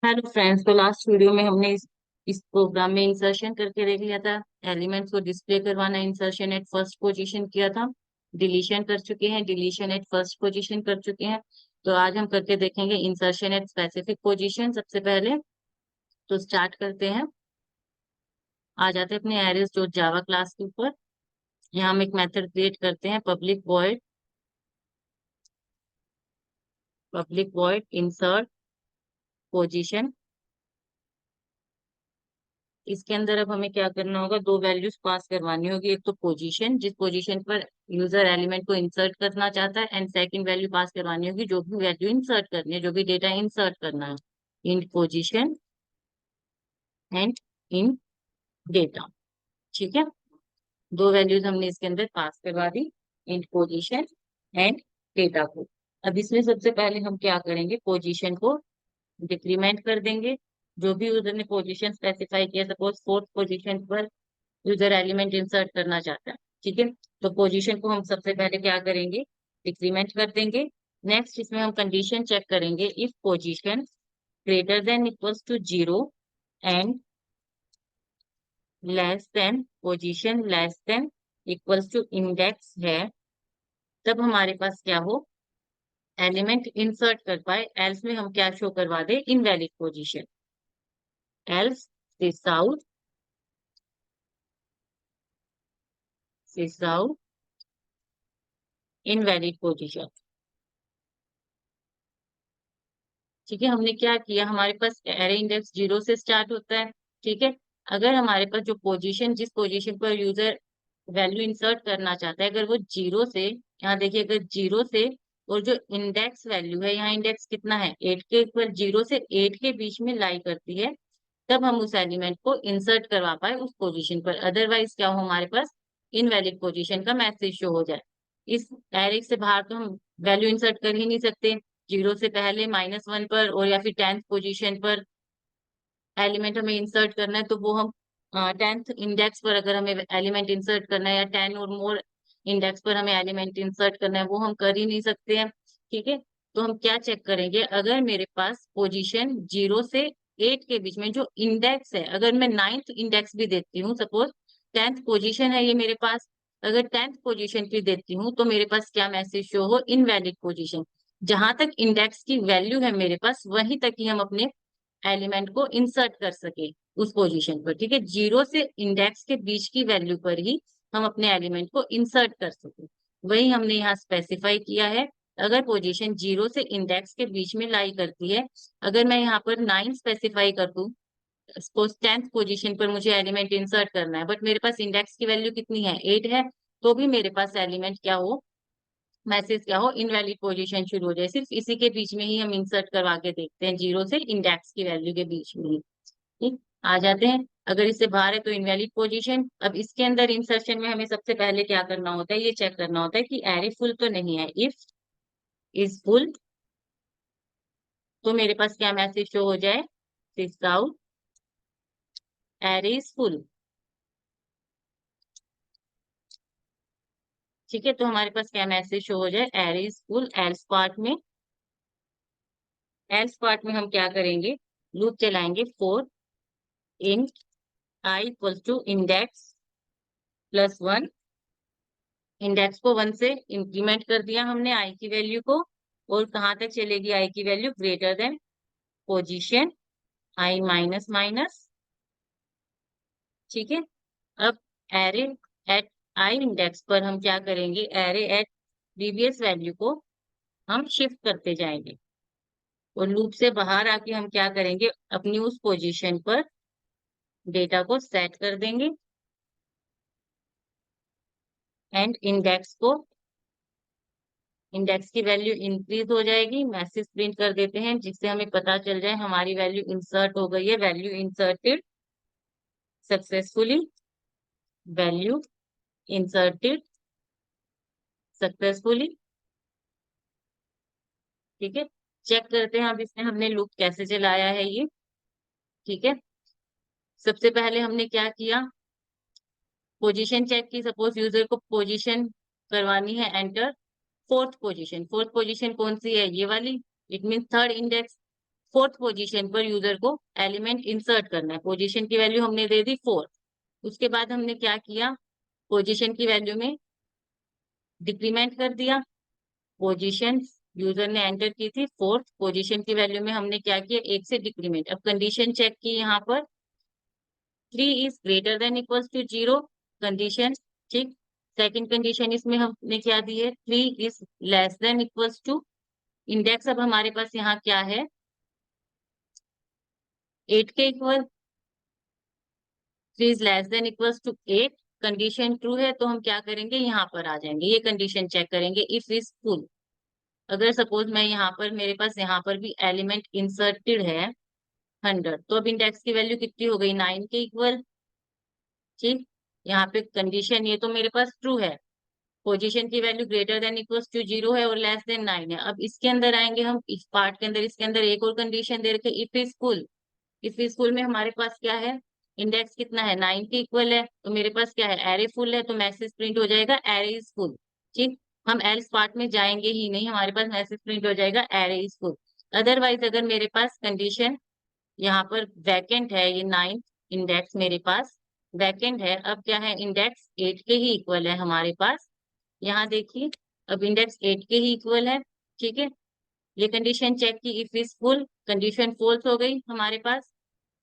Hello friends. तो last video में हमने इस प्रोग्राम में इंसर्शन करके देख लिया था। एलिमेंट्स को डिस्प्ले करवाना, इंसर्शन एट फर्स्ट पोजीशन किया था। डिलीशन कर चुके हैं, डिलीशन एट फर्स्ट पोजीशन कर चुके हैं। तो आज हम करके देखेंगे इंसर्शन एट स्पेसिफिक पोजीशन। सबसे पहले तो स्टार्ट करते हैं। आ जाते हैं अपने एरेज डॉट जावा क्लास के ऊपर। यहाँ हम एक मेथड क्रिएट करते हैं, पब्लिक वॉइड इंसर्ट पोजीशन। इसके अंदर अब हमें क्या करना होगा, दो वैल्यूज पास करवानी होगी। एक तो पोजीशन, जिस पोजीशन पर यूजर एलिमेंट को इंसर्ट करना चाहता है, एंड सेकंड वैल्यू पास करवानी होगी जो भी वैल्यू इंसर्ट करनी है, जो भी डेटा इंसर्ट करना है इन पोजीशन एंड इन डेटा। ठीक है, दो वैल्यूज हमने इसके अंदर पास करवा दी, इन पोजीशन एंड डेटा को। अब इसमें सबसे पहले हम क्या करेंगे, पोजीशन को डिक्रीमेंट कर देंगे। जो भी यूजर ने पोजीशन स्पेसिफाई किया, सपोज फोर्थ पोजीशन पर यूजर एलिमेंट इंसर्ट करना चाहता है, ठीक है, तो पोजीशन को हम सबसे पहले क्या करेंगे, डिक्रीमेंट कर देंगे। नेक्स्ट इसमें हम कंडीशन चेक करेंगे, if position greater than equals to 0 and less than, position less than equals to index है, तब हमारे पास क्या हो, एलिमेंट इंसर्ट कर पाए। एल्स में हम क्या शो करवा दे, invalid position. Else this out invalid position. ठीक है, हमने क्या किया, हमारे पास एरे इंडेक्स 0 से स्टार्ट होता है। ठीक है, अगर हमारे पास जो पोजीशन, जिस पोजीशन पर यूजर वैल्यू इंसर्ट करना चाहता है, अगर वो 0 से, यहाँ देखिए, अगर 0 से, और जो इंडेक्स वैल्यू है, यहाँ इंडेक्स कितना है 8 के इक्वल, 0 से 8 के बीच में लाई करती है, तब हम उस एलिमेंट को इंसर्ट करवा पाए उस पोजीशन पर। अदरवाइज क्या हो, हमारे पास इनवैलिड पोजीशन का मैसेज शो हो जाए। इस एरे से बाहर तो हम वैल्यू इंसर्ट कर ही नहीं सकते। 0 से पहले -1 पर, और या फिर 10th पोजीशन पर एलिमेंट हमें इंसर्ट करना है, तो वो हम 10th इंडेक्स पर अगर हमें एलिमेंट इंसर्ट करना है, या 10 और मोर इंडेक्स पर हमें एलिमेंट इंसर्ट करना है, वो हम कर ही नहीं सकते हैं। ठीक है, तो हम क्या चेक करेंगे, अगर मेरे पास पोजीशन 0 से 8 के बीच में जो इंडेक्स है, अगर मैं 9th इंडेक्स भी देती हूँ, सपोज 10th पोजीशन है ये मेरे पास, अगर 10th पोजीशन भी देती हूँ, तो मेरे पास क्या मैसेज शो हो, इनवैलिड पोजीशन। जहां तक इंडेक्स की वैल्यू है मेरे पास, वहीं तक ही हम अपने एलिमेंट को इंसर्ट कर सके उस पोजीशन पर। ठीक है, 0 से इंडेक्स के बीच की वैल्यू पर ही हम अपने एलिमेंट को इंसर्ट कर सके, वही हमने यहाँ स्पेसिफाई किया है। अगर पोजीशन 0 से इंडेक्स के बीच में लाई करती है, अगर मैं यहाँ पर 9 स्पेसिफाई कर दूं, सपोज 10th पोजीशन पर मुझे एलिमेंट इंसर्ट करना है, बट मेरे पास इंडेक्स की वैल्यू कितनी है, 8 है, तो भी मेरे पास एलिमेंट क्या हो, मैसेज क्या हो, इनवैलिड पोजीशन शुरू हो जाए। सिर्फ इसी के बीच में ही हम इंसर्ट करवा के देखते हैं, 0 से इंडेक्स की वैल्यू के बीच में ही। ठीक, आ जाते हैं। अगर इससे बाहर है तो इनवैलिड पोजीशन। अब इसके अंदर इंसर्शन में हमें सबसे पहले क्या करना होता है, ये चेक करना होता है कि एरे फुल तो नहीं है। इफ इज फुल, तो मेरे पास क्या मैसेज शो हो जाए, this out array is full. ठीक है, तो हमारे पास क्या मैसेज शो हो जाए, array is full. Else part में हम क्या करेंगे, लूप चलाएंगे, for in i equal to index +1। Index को 1 से इंक्रीमेंट कर दिया हमने, आई की वैल्यू को, और कहाँ तक चलेगी आई की वैल्यू, ग्रेटर देन पोजीशन आई माइनस माइनस। ठीक है, अब एरे एट आई इंडेक्स पर हम क्या करेंगे, एरे एट प्रीवियस वैल्यू को हम शिफ्ट करते जाएंगे, और लूप से बाहर आके हम क्या करेंगे, अपनी उस पोजीशन पर डेटा को सेट कर देंगे, एंड इंडेक्स की वैल्यू इंक्रीज हो जाएगी। मैसेज प्रिंट कर देते हैं जिससे हमें पता चल जाए हमारी वैल्यू इंसर्ट हो गई है, value inserted successfully, value inserted successfully. ठीक है, चेक करते हैं अब इसमें हमने लूप कैसे चलाया है ये। ठीक है, सबसे पहले हमने क्या किया, पोजीशन चेक की। सपोज यूजर को पोजीशन करवानी है enter fourth position. Fourth position कौन सी है, ये वाली, it mean third index. Fourth position पर यूजर को एलिमेंट इंसर्ट करना है। पोजीशन की वैल्यू हमने दे दी 4। उसके बाद हमने क्या किया, पोजीशन की वैल्यू में डिक्रीमेंट कर दिया। पोजीशन यूजर ने एंटर की थी 4th पोजीशन की वैल्यू में हमने क्या किया, 1 से डिक्रीमेंट। अब कंडीशन चेक की यहाँ पर, 3 is greater than equals to 0 condition, ठीक। सेकंड कंडीशन इसमें हमने क्या दी है, 3 is less than equals to index. अब हमारे पास यहाँ क्या है, 8 के equal, 3 is less than equals to 8। Condition true है तो हम क्या करेंगे, यहाँ पर आ जाएंगे, ये कंडीशन चेक करेंगे, इफ इज फुल। अगर सपोज मैं यहाँ पर, मेरे पास यहाँ पर भी एलिमेंट इंसर्टेड है 100, तो अब इंडेक्स की वैल्यू कितनी हो गई, 9 के इक्वल, ठीक। यहाँ पे कंडीशन ये तो मेरे पास ट्रू है, पोजीशन की value greater than equals to 0 है और लेस देन 9 है। अब इसके अंदर आएंगे हम, इस पार्ट के अंदर, इसके अंदर एक और कंडीशन दे रखे, if is full. If is full में हमारे पास क्या है, इंडेक्स कितना है, 9 के इक्वल है, तो मेरे पास क्या है, एरे फुल है, तो मैसेज प्रिंट हो जाएगा एरे इज फुल, ठीक। हम एल्स पार्ट में जाएंगे ही नहीं, हमारे पास मैसेज प्रिंट हो जाएगा एरे इज फुल। अदरवाइज अगर मेरे पास कंडीशन यहाँ पर वैकेंट है, ये 9th इंडेक्स मेरे पास वैकेंट है, अब क्या है, इंडेक्स 8 के ही इक्वल है हमारे पास, यहाँ देखिए, अब इंडेक्स 8 के ही इक्वल है, ठीक है। ये कंडीशन चेक की, if is full, condition false हो गई हमारे पास,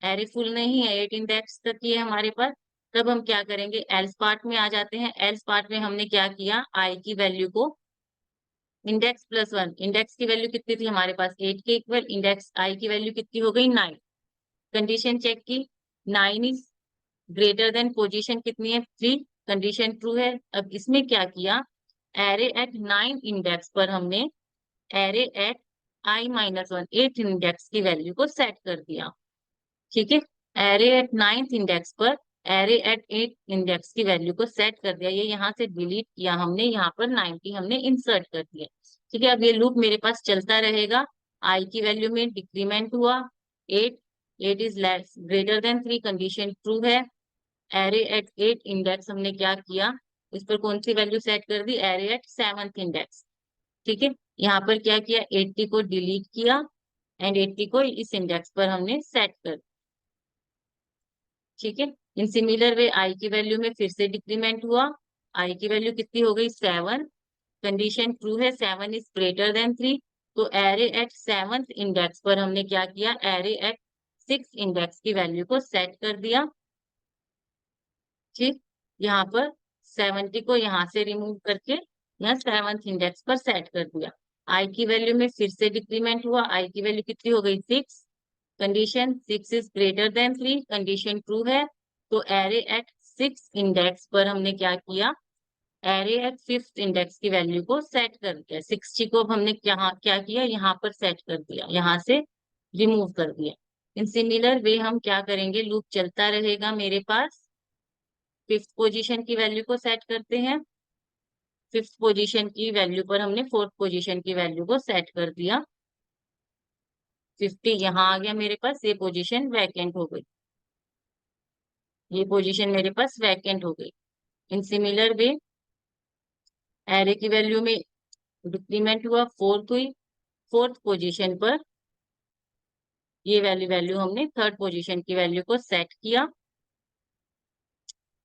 एरे फुल नहीं है, 8 इंडेक्स तक ही है हमारे पास। तब हम क्या करेंगे, एल्स पार्ट में आ जाते हैं। एल्स पार्ट में हमने क्या किया, आई की वैल्यू को इंडेक्स प्लस 1, इंडेक्स की वैल्यू कितनी थी हमारे पास, 8 के इक्वल, इंडेक्स आई की वैल्यू कितनी हो गई, 9। कंडीशन चेक की, 9 इज ग्रेटर देन पोजीशन कितनी है, 3, कंडीशन ट्रू है। अब इसमें क्या किया, एरे एट 9 इंडेक्स पर हमने एरे एट I-1 8 इंडेक्स की वैल्यू को सेट कर दिया, ठीक है। एरे एट 9th इंडेक्स पर एरे एट 8 इंडेक्स की वैल्यू को सेट कर दिया, ये यहाँ से डिलीट किया हमने, यहाँ पर 90 हमने इंसर्ट कर दिया, ठीक है। अब ये लूप मेरे पास चलता रहेगा, आई की वैल्यू में डिक्रीमेंट हुआ 8, 8 is less greater than 3, condition true है। एरे एट 8 इंडेक्स हमने क्या किया, इस पर कौन सी वैल्यू सेट कर दी, एरे एट 7th इंडेक्स, ठीक है। यहाँ पर क्या किया, 80 को डिलीट किया एंड 80 को इस इंडेक्स पर हमने सेट कर, ठीक है। इन सिमिलर वे आई की वैल्यू में फिर से डिक्रीमेंट हुआ, आई की वैल्यू कितनी हो गई, 7, कंडीशन ट्रू है, 7 इज ग्रेटर देन 3, तो एरे एट 7th इंडेक्स पर हमने क्या किया, एरे एट 6 इंडेक्स की वैल्यू को सेट कर दिया, ठीक। यहाँ पर 70 को यहाँ से रिमूव करके यहाँ 7th इंडेक्स पर सेट कर दिया। आई की वैल्यू में फिर से डिक्रीमेंट हुआ, आई की वैल्यू कितनी हो गई, 6, condition 6 is greater than 3, condition true है, तो एरे एट 6 इंडेक्स पर हमने क्या किया, एरे एट 5th इंडेक्स की वैल्यू को सेट कर दिया। 60 को अब हमने क्या किया, यहाँ पर सेट कर दिया, यहाँ से रिमूव कर दिया। इन सिमिलर वे हम क्या करेंगे, लूप चलता रहेगा मेरे पास, 5th पोजीशन की वैल्यू को सेट करते हैं, 5th पोजीशन की वैल्यू पर हमने 4th पोजीशन की वैल्यू को सेट कर दिया, 50 यहाँ आ गया मेरे पास, ये पोजीशन वैकेंट हो गई, ये पोजीशन मेरे पास वैकेंट हो गई। इन सिमिलर वे एरे की वैल्यू में डिक्रीमेंट हुआ, 4th हुई, 4th पोजीशन पर ये वैल्यू हमने 3rd पोजीशन की वैल्यू को सेट किया,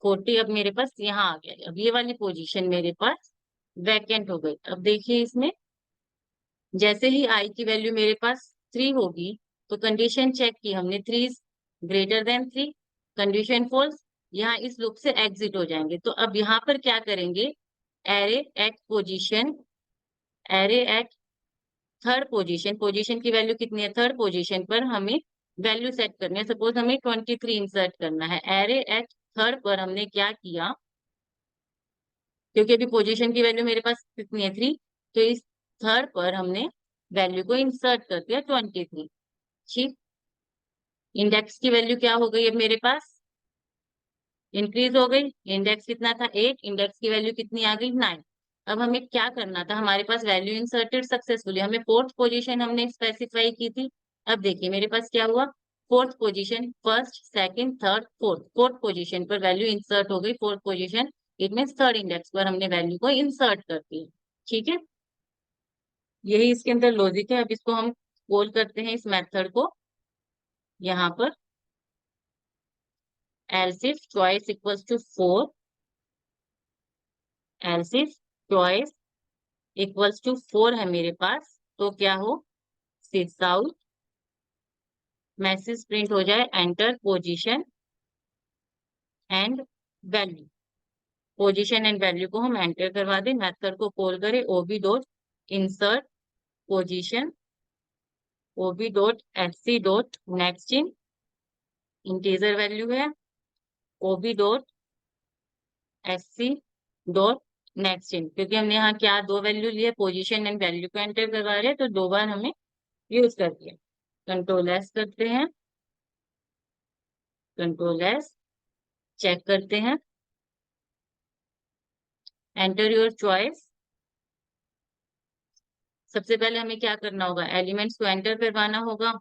40 अब मेरे पास यहाँ आ गया, अब ये वाली पोजीशन मेरे पास वैकेंट हो गई। अब देखिए इसमें जैसे ही आई की वैल्यू मेरे पास 3 होगी, तो कंडीशन चेक की हमने, 3 is greater than 3, condition false, यहाँ इस लूप से एग्जिट हो जाएंगे। तो अब यहाँ पर क्या करेंगे, array at position, array at 3rd position, position की वैल्यू कितनी है, 3rd पोजीशन पर हमें वैल्यू सेट करनी है। सपोज हमें 23 इंसर्ट करना है, एरे एट 3rd पर हमने क्या किया, क्योंकि अभी पोजीशन की वैल्यू मेरे पास कितनी है, 3, तो इस 3rd पर हमने वैल्यू को इंसर्ट कर दिया 23, ठीक। इंडेक्स की वैल्यू क्या हो गई अब मेरे पास, इंक्रीज हो गई, इंडेक्स कितना था 8, इंडेक्स की वैल्यू कितनी आ गई 9। अब हमें क्या करना था, हमारे पास वैल्यू इंसर्टेड सक्सेसफुली, हमें 4th पोजीशन हमने स्पेसिफाई की थी। अब देखिए मेरे पास क्या हुआ, 4th position, 1st, 2nd, 3rd, 4th position पर वैल्यू इंसर्ट हो गई, 4th position, it mean 3rd index पर हमने वैल्यू को इंसर्ट कर दिया, ठीक है। यही इसके अंदर लॉजिक है। अब इसको हम कॉल करते हैं इस मेथड को यहाँ पर, else if choice equals to 4, else if choice equals to 4 है मेरे पास, तो क्या हो, सिक्स आउट, मैसेज प्रिंट हो जाए enter position and value. Position and value को हम एंटर करवा दें, मेथड को कॉल करें OB dot insert position, OB dot HC dot next in, integer value है, OB dot HC dot next in, क्योंकि हमने यहाँ क्या दो वैल्यू लिए, पोजीशन एंड वैल्यू को एंटर करवा रहे हैं, तो दो बार हमें यूज कर दिया। कंट्रोल एस करते हैं, कंट्रोल एस, चेक करते हैं, एंटर योर चॉइस। सबसे पहले हमें क्या करना होगा, एलिमेंट्स को एंटर करवाना होगा,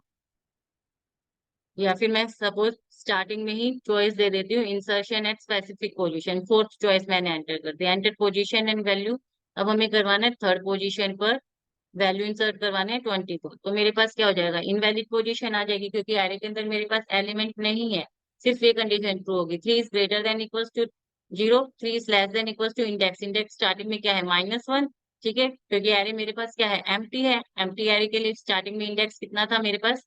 या फिर मैं सपोज स्टार्टिंग में ही चॉइस दे देती हूँ, insertion at specific position, fourth choice मैंने एंटर कर दिया, एंटर पोजीशन एंड वैल्यू। अब हमें करवाना है थर्ड पोजीशन पर वैल्यू इंसर्ट करवाने हैं 20 को, तो मेरे पास क्या हो जाएगा, इनवैलिड पोजीशन आ जाएगी, क्योंकि एरे के अंदर मेरे पास एलिमेंट नहीं है। सिर्फ ये कंडीशन ट्रू होगी, 3 is greater than equals to 0, 3 is less than equals to index, index starting में क्या है, -1, ठीक है, क्योंकि एरे मेरे पास क्या है, एम्प्टी है, एम्प्टी एरे के लिए स्टार्टिंग में इंडेक्स कितना था मेरे पास,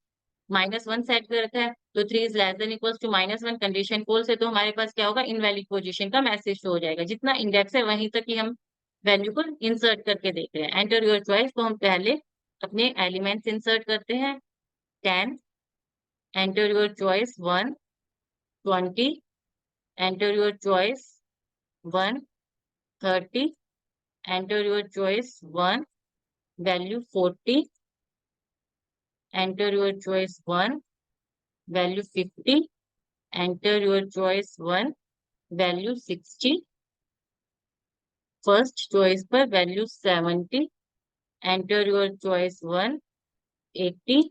-1 सेट कर रखा है, तो 3 is less than equals to -1, condition false है, तो हमारे पास क्या होगा, इनवैलिड पोजीशन का मैसेज शो हो जाएगा, जितना इंडेक्स है वहीं तक ही हम वैल्यू को इंसर्ट करके देख रहे हैं। एंटर योर चॉइस, तो हम पहले अपने एलिमेंट्स इंसर्ट करते हैं, 10, enter your choice 1, 20, enter your choice 1, 30, enter your choice 1, value 40, enter your choice 1, value 50, enter your choice 1, value 60, first choice पर value 70, enter your choice 1, 80,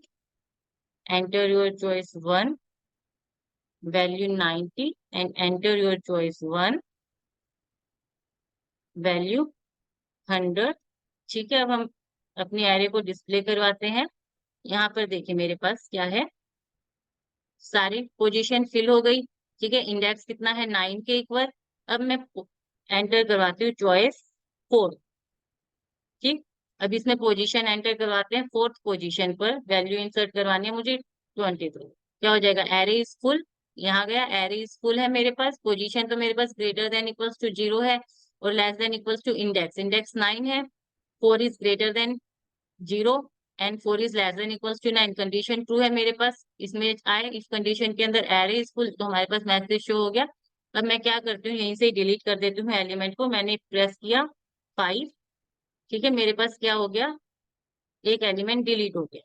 enter your choice 1, value 90, and enter your choice 1, value 100। ठीक है, अब हम अपनी array को display करवाते हैं। यहाँ पर देखिए मेरे पास क्या है, सारी पोजीशन फिल हो गई, ठीक है, इंडेक्स कितना है 9 के इक्वल। अब मैं एंटर करवाती हूँ चॉइस 4, ठीक, अब इसमें पोजीशन एंटर करवाते हैं, फोर्थ पोजीशन पर वैल्यू इंसर्ट करवानी है मुझे 23, क्या हो जाएगा, एरे इज फुल, यहाँ गया एरे इज फुल है मेरे पास, पोजीशन तो मेरे पास ग्रेटर देन इक्वल्स टू 0 है, और less than equals to index, index 9 है, 4 is greater than 0 and 4 is less than equals to 9, condition true है मेरे पास, इसमें आए इस कंडीशन के अंदर एरे इज फुल, तो हमारे पास मैसेज शो हो गया। अब मैं क्या करती हूँ, यहीं से डिलीट कर देती हूँ एलिमेंट को, मैंने प्रेस किया 5, ठीक है, मेरे पास क्या हो गया, एक एलिमेंट डिलीट हो गया,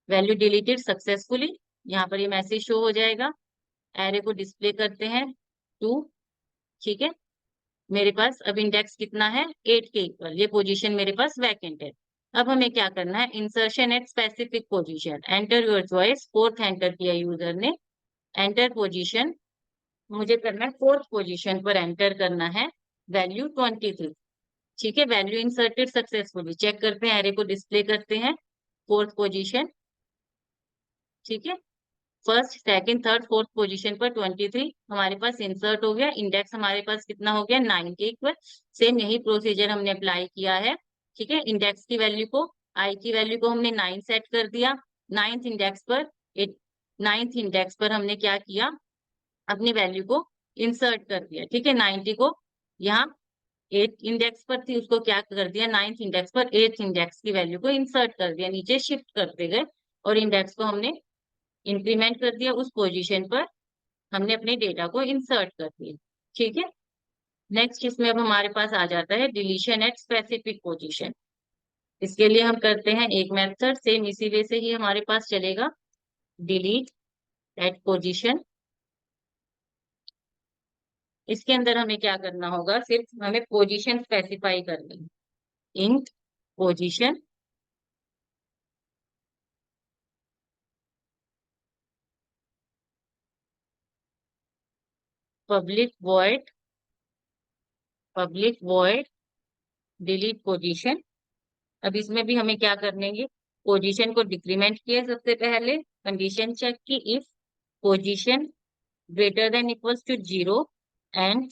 वैल्यू डिलीटेड सक्सेसफुली, यहाँ पर ये मैसेज शो हो जाएगा। एरे को डिस्प्ले करते हैं 2, ठीक है, मेरे पास अब इंडेक्स कितना है 8 के इक्वल, ये पोजीशन मेरे पास वैकेंट है। अब हमें क्या करना है, insertion at specific position, enter your choice, fourth enter किया यूजर ने, एंटर पोजीशन, मुझे करना है फोर्थ पोजीशन पर एंटर करना है, वैल्यू 23, ठीक है, वैल्यू इंसर्टेड सक्सेसफुली, चेक करते हैं, एरे को डिस्प्ले करते हैं, फोर्थ पोजीशन, ठीक है, first second third fourth position पर 23 हमारे पास इंसर्ट हो गया, इंडेक्स हमारे पास कितना हो गया 9 के इक्वल। सेम यही प्रोसीजर हमने अप्लाई किया है, ठीक है, इंडेक्स की वैल्यू को, आई की वैल्यू को हमने 9 सेट कर दिया, नाइन्थ इंडेक्स पर, नाइन्थ इंडेक्स पर हमने क्या किया, अपनी वैल्यू को इंसर्ट कर दिया, ठीक है, 90 को यहाँ 8 इंडेक्स पर थी, उसको क्या कर दिया, नाइन्थ इंडेक्स पर 8th इंडेक्स की वैल्यू को इंसर्ट कर दिया, नीचे शिफ्ट करते गए, और इंडेक्स को हमने इंक्रीमेंट कर दिया, उस पोजीशन पर हमने अपने डेटा को इंसर्ट कर दिया, ठीक है। नेक्स्ट इसमें अब हमारे पास आ जाता है डिलीशन एट स्पेसिफिक पोजीशन, इसके लिए हम करते हैं एक मेथड, सेम इसी वे से ही हमारे पास चलेगा, डिलीट एट पोजीशन। इसके अंदर हमें क्या करना होगा, सिर्फ हमें पोजीशन स्पेसिफाई करनी है, int position, public void delete position. अब इसमें भी हमें क्या करनेंगे, पोजीशन को डिक्रीमेंट किया सबसे पहले, कंडीशन चेक की if position greater than equals to 0 and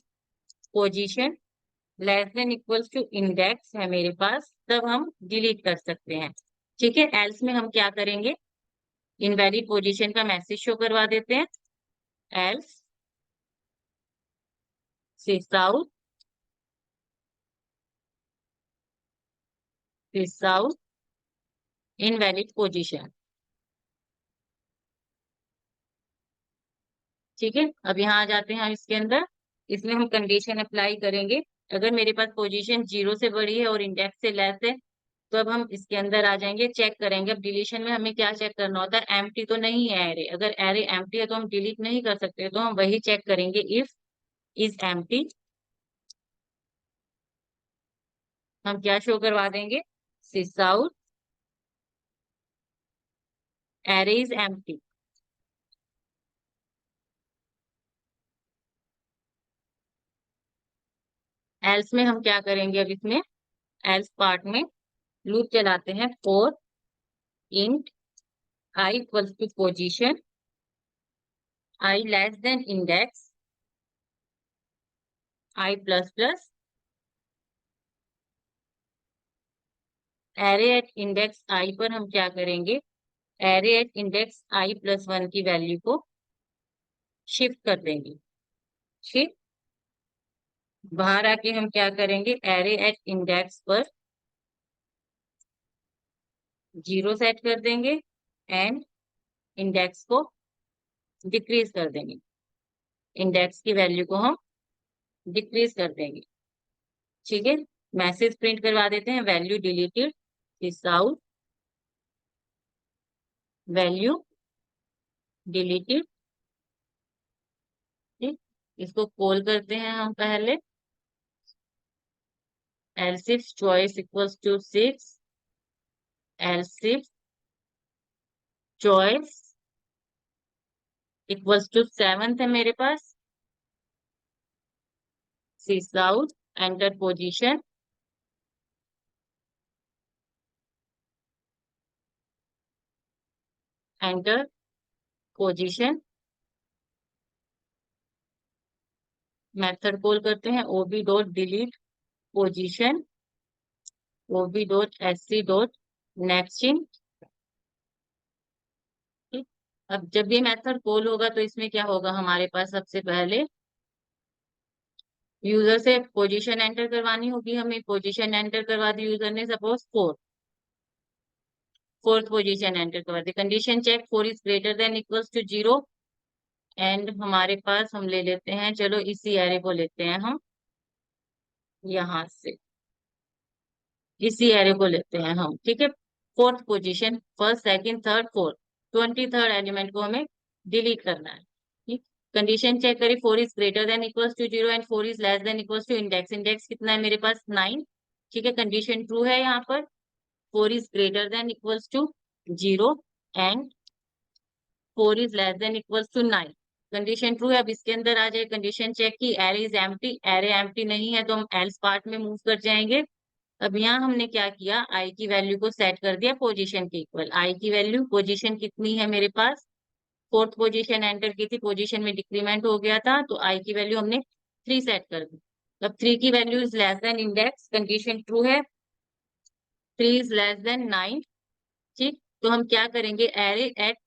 position less than equals to index है मेरे पास, तब हम डिलीट कर सकते हैं। ठीक है, एल्स में हम क्या करेंगे, इनवैलिड पोजीशन का मैसेज शो करवा देते हैं। एल्स सिस आउट इनवैलिड पोजीशन। ठीक है, अब यहाँ आ जाते हैं हम इसके अंदर, इसमें हम कंडीशन अप्लाई करेंगे। अगर मेरे पास पोजीशन 0 से बड़ी है और इंडेक्स से लेस है, तो अब हम इसके अंदर आ जाएंगे, चेक करेंगे। अब डिलीशन में हमें क्या चेक करना होता है, एम्प्टी तो नहीं है एरे। अगर एरे एम्प्टी है तो हम डिलीट नहीं कर सकते, तो हम वही चेक करेंगे, इफ इज एम्प्टी। हम क्या शो करवा देंगे, sys out array is empty. Else में हम क्या करेंगे, अब इसमें एल्स पार्ट में लूप चलाते हैं, for int i equals to position i less than index i plus plus array at index i पर हम क्या करेंगे, array at index i plus 1 की वैल्यू को शिफ्ट कर देंगे। ठीक, बाहर आके हम क्या करेंगे, एरे एट इंडेक्स पर 0 सेट कर देंगे एंड इंडेक्स को डिक्रीज कर देंगे। इंडेक्स की वैल्यू को हम डिक्रीज कर देंगे। ठीक है, मैसेज प्रिंट करवा देते हैं, value deleted this out value deleted. ठीक, इसको कॉल करते हैं हम पहले, else if choice equals to 6, else if choice equals to 7 है मेरे पास, sysout enter position enter position. Method call करते हैं, OB dot delete position OB dot SC dot next in. अब जब ये मेथड कॉल होगा तो इसमें क्या होगा, हमारे पास सबसे पहले यूजर से पोजीशन एंटर करवानी होगी, हमें पोजीशन एंटर करवा दी यूजर ने, सपोज फोर्थ पोजीशन एंटर करवा दी। Condition check, 4 is greater than equals to 0 and हमारे पास हम ले लेते हैं, चलो इसी एरे को लेते हैं हम, यहाँ से इसी एरे को लेते हैं हम। ठीक है, fourth position, first second third fourth, 23rd element को हमें डिलीट करना है। ठीक, कंडीशन चेक करें, 4 is greater than equals to 0 and 4 is less than equals to index. Index कितना है मेरे पास, 9। ठीक है, कंडीशन ट्रू है यहाँ पर, 4 is greater than equals to 0 and 4 is less than equals to 9। Condition true है। अब इसके अंदर आ जाए, कंडीशन चेक की, array is empty. Array empty नहीं है तो हम एल्स पार्ट में मूव कर जाएंगे। अब यहाँ हमने क्या किया, आई की वैल्यू को सेट कर दिया पोजीशन के इक्वल। आई की वैल्यू, पोजीशन कितनी है मेरे पास, फोर्थ पोजीशन एंटर की थी, पोजीशन में डिक्रीमेंट हो गया था, तो आई की वैल्यू हमने 3 सेट कर दी। अब 3 की value is less than index, condition true है, 3 इज लेस देन 9। ठीक, तो हम क्या करेंगे, एरे एट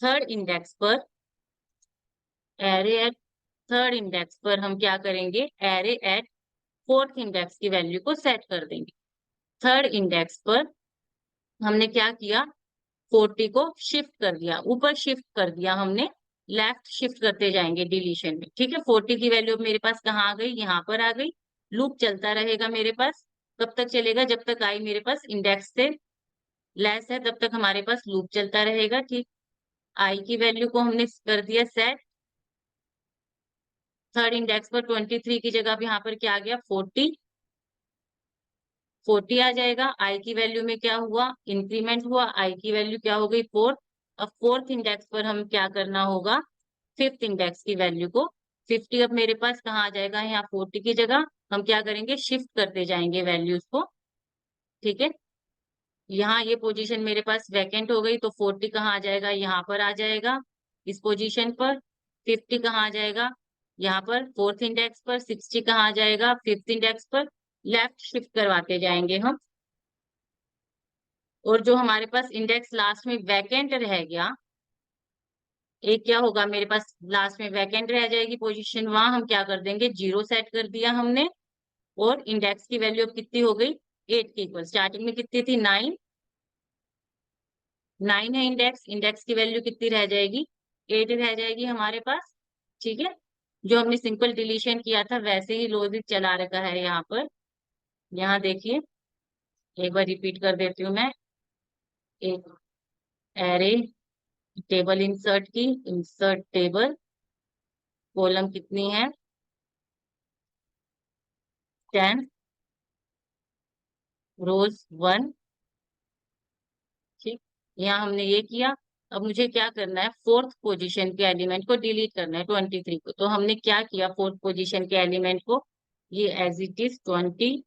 थर्ड इंडेक्स पर, एरे एट थर्ड इंडेक्स पर हम क्या करेंगे, एरे एट फोर्थ इंडेक्स की वैल्यू को सेट कर देंगे। थर्ड इंडेक्स पर हमने क्या किया, 40 को शिफ्ट कर दिया, ऊपर शिफ्ट कर दिया हमने, लेफ्ट शिफ्ट करते जाएंगे डिलीशन में। ठीक है, 40 की वैल्यू मेरे पास कहाँ आ गई, यहाँ पर आ गई। लूप चलता रहेगा मेरे पास, कब तक चलेगा, जब तक आई मेरे पास इंडेक्स से लेस है तब तक हमारे पास लूप चलता रहेगा। ठीक, आई की वैल्यू को हमने कर दिया सेट, थर्ड इंडेक्स पर 23 की जगह अब यहाँ पर क्या आ गया, 40 आ जाएगा। आई की वैल्यू में क्या हुआ, इंक्रीमेंट हुआ, आई की वैल्यू क्या हो गई, 4। अब फोर्थ इंडेक्स पर हम क्या करना होगा, फिफ्थ इंडेक्स की वैल्यू को 50 अब मेरे पास कहाँ आ जाएगा, यहाँ 40 की जगह हम क्या करेंगे, शिफ्ट करते जाएंगे वैल्यूज को। ठीक है, यहाँ ये पोजीशन मेरे पास वैकेंट हो गई, तो 40 कहाँ आ जाएगा, यहाँ पर आ जाएगा इस पोजीशन पर। 50 कहाँ आ जाएगा, यहाँ पर फोर्थ इंडेक्स पर। 60 कहाँ आ जाएगा, फिफ्थ इंडेक्स पर। लेफ्ट शिफ्ट करवाते जाएंगे हम। और जो हमारे पास इंडेक्स लास्ट में वैकेंट रह गया, एक क्या होगा मेरे पास लास्ट में वैकेंट रह जाएगी पोजीशन, वहां हम क्या कर देंगे, 0 सेट कर दिया हमने। और इंडेक्स की वैल्यू अब कितनी हो गई, 8 के इक्वल। स्टार्टिंग में कितनी थी, 9। 9 है इंडेक्स, इंडेक्स की वैल्यू कितनी रह जाएगी, 8 रह जाएगी हमारे पास। ठीक है, जो हमने सिंपल डिलीशन किया था वैसे ही लॉजिक चला रखा है यहाँ पर। यहाँ देखिए, एक बार रिपीट कर देती हूँ मैं। एक एरे टेबल इंसर्ट की, इंसर्ट टेबल, कॉलम कितनी है, 10, रोज 1। ठीक, यहाँ हमने ये किया। अब मुझे क्या करना है, फोर्थ पोजीशन के एलिमेंट को डिलीट करना है, 23 को। तो हमने क्या किया, फोर्थ पोजीशन के एलिमेंट को, ये एज इट इज 20,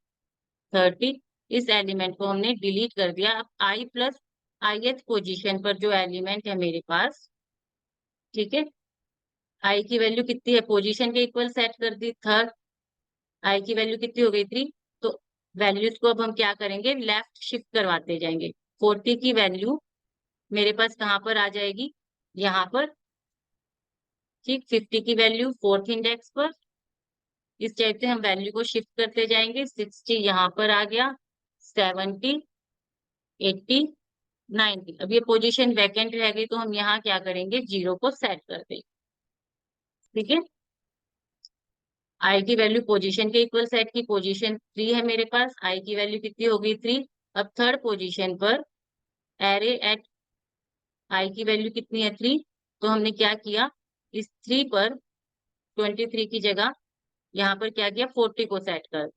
30, इस एलिमेंट को हमने डिलीट कर दिया। अब आई प्लस ith पोजीशन पर जो एलिमेंट है मेरे पास, ठीक है, आई की वैल्यू कितनी है, पोजीशन के इक्वल सेट कर दी, थर्ड। आई की वैल्यू कितनी हो गई, 3। तो वैल्यूज को अब हम क्या करेंगे, लेफ्ट शिफ्ट करवाते जाएंगे। 40 की वैल्यू मेरे पास कहाँ पर आ जाएगी, यहाँ पर। ठीक, 50 की वैल्यू फोर्थ इंडेक्स पर। इस टाइप से हम वैल्यू को शिफ्ट करते जाएंगे। 60 यहाँ पर आ गया, 70, 80, 90। अब ये पोजीशन वैकेंट रह गई, तो हम यहाँ क्या करेंगे, 0 को सेट कर देंगे। ठीक है, आई की वैल्यू पोजीशन के इक्वल सेट की, पोजीशन 3 है मेरे पास, आई की वैल्यू कितनी हो गई, 3। अब थर्ड पोजीशन पर एरे एट आई की वैल्यू कितनी है, 3। तो हमने क्या किया, इस 3 पर 23 की जगह यहाँ पर क्या किया, 40 को सेट कर।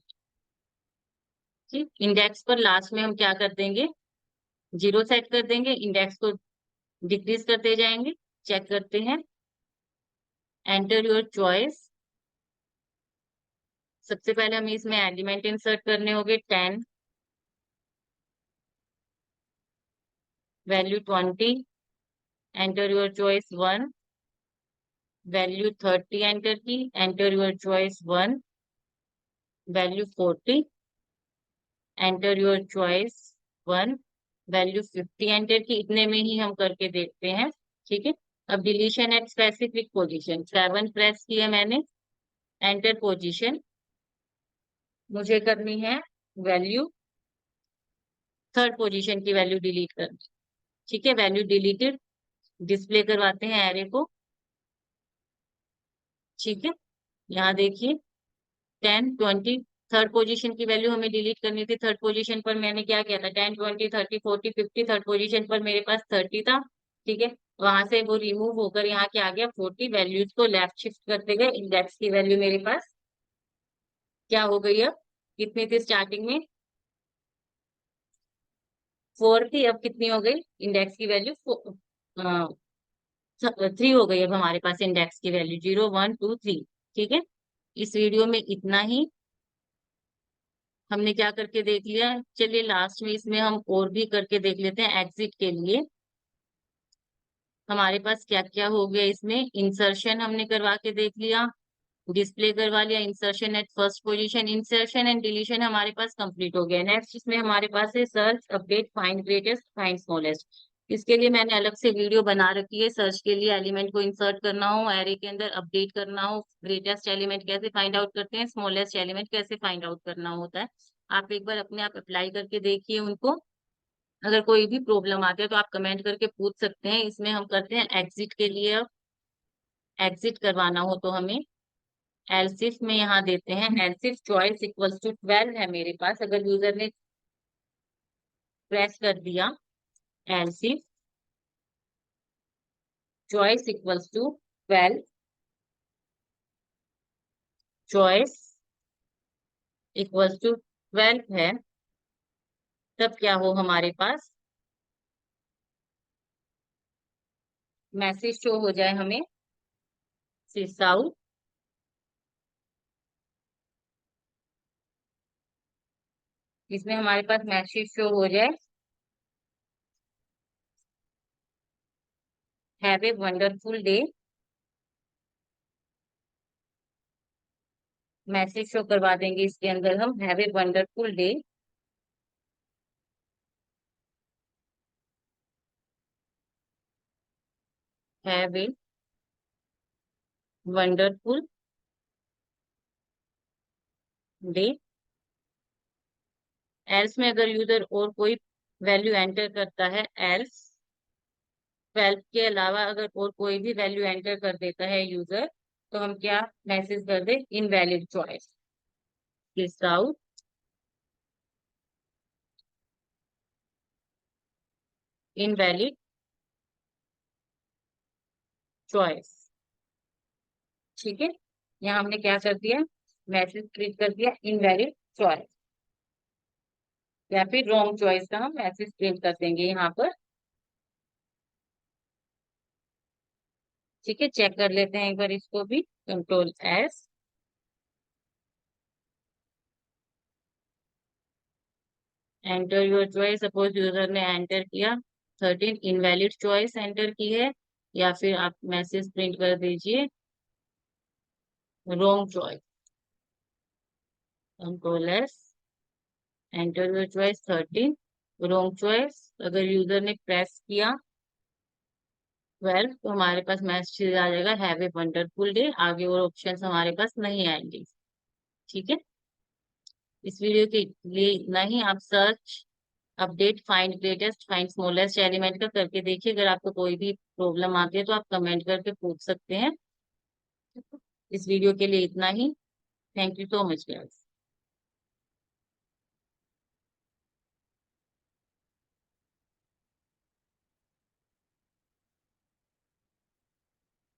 ठीक, इंडेक्स पर लास्ट में हम क्या कर देंगे, 0 सेट कर देंगे, इंडेक्स को डिक्रीज करते जाएंगे। चेक करते हैं, एंटर योर चॉइस। सबसे पहले हमें इसमें एलिमेंट इंसर्ट करने होंगे, 10, value 20, enter your choice 1, value 30 enter की, enter your choice 1, value 40, enter your choice 1, value 50 enter की। इतने में ही हम करके देखते हैं। ठीक है, अब deletion at specific position, 7 press किया मैंने, एंटर पोजीशन। मुझे करनी है वैल्यू, थर्ड पोजीशन की वैल्यू डिलीट करनी। ठीक है, वैल्यू डिलीटेड, डिस्प्ले करवाते हैं एरे को। ठीक है, यहाँ देखिए, 10, 20, थर्ड पोजीशन की वैल्यू हमें डिलीट करनी थी। थर्ड पोजीशन पर मैंने क्या किया था, 10, 20, 30, 40, 50, थर्ड पोजीशन पर मेरे पास 30 था। ठीक है, वहां से वो रिमूव होकर यहाँ क्या आ गया, 40। वैल्यूज को लेफ्ट शिफ्ट करते गए, इंडेक्स की वैल्यू मेरे पास क्या हो गई, अब कितनी थी स्टार्टिंग में, 4 थी, अब कितनी हो गई, इंडेक्स की वैल्यू 3 हो गई। अब हमारे पास इंडेक्स की वैल्यू 0, 1, 2, 3। ठीक है, इस वीडियो में इतना ही। हमने क्या करके देख लिया, चलिए लास्ट में इसमें हम और भी करके देख लेते हैं। एग्जिट के लिए हमारे पास क्या क्या हो गया, इसमें इंसर्शन हमने करवा के देख लिया, डिस्प्ले करवा लिया, insertion at first position, insertion and deletion हमारे पास कंप्लीट हो गया। नेक्स्ट इसमें हमारे पास है search, update, find greatest, find smallest. इसके लिए मैंने अलग से वीडियो बना रखी है। सर्च के लिए एलिमेंट को इंसर्ट करना हो, एरे के अंदर अपडेट करना हो, ग्रेटेस्ट एलिमेंट कैसे फाइंड आउट करते हैं, स्मॉलेस्ट एलिमेंट कैसे फाइंड आउट करना होता है। आप एक बार अपने आप अप्लाई करके देखिए उनको। अगर कोई भी प्रॉब्लम आती है तो आप कमेंट करके पूछ सकते हैं। इसमें हम करते हैं एग्जिट के लिए। अब एग्जिट करवाना हो तो हमें एलसिफ में यहाँ देते हैं, एलसिफ चॉइस इक्वल्स टू 12 है मेरे पास। अगर यूजर ने प्रेस कर दिया, else if choice equals to 12, choice equals to 12 है, तब क्या हो हमारे पास, मैसेज शो हो जाए हमें, सिस आउट। इसमें हमारे पास मैसेज शो हो जाए, have a wonderful day, message show करवा देंगे इसके अंदर हम, have a wonderful day, have a wonderful day. Else में अगर यूजर और कोई वैल्यू एंटर करता है, एल्स 12 के अलावा अगर और कोई भी वैल्यू एंटर कर देता है यूजर, तो हम क्या मैसेज कर दे, invalid choice, list out, invalid choice. ठीक है, यहाँ हमने क्या कर दिया, मैसेज क्लिक कर दिया इनवैलिड चॉइस, या फिर रॉन्ग चॉइस का हम मैसेज प्रिंट कर देंगे यहाँ पर। ठीक है, चेक कर लेते हैं एक बार इसको भी, control S, enter your choice, suppose user ने एंटर किया 13, इनवैलिड चॉइस एंटर की है, या फिर आप मैसेज प्रिंट कर दीजिए wrong choice, control S, enter your choice 13, wrong choice. अगर यूजर ने प्रेस किया 12, तो हमारे पास मैसेज आ जाएगा हैव ए वंडरफुल डे, आगे और ऑप्शंस हमारे पास नहीं आएंगे। ठीक है, इस वीडियो के लिए इतना ही। आप search, update, find greatest, find smallest element का करके देखिए, अगर आपको कोई भी प्रॉब्लम आती है तो आप कमेंट करके पूछ सकते हैं। इस वीडियो के लिए इतना ही। Thank you so much guys.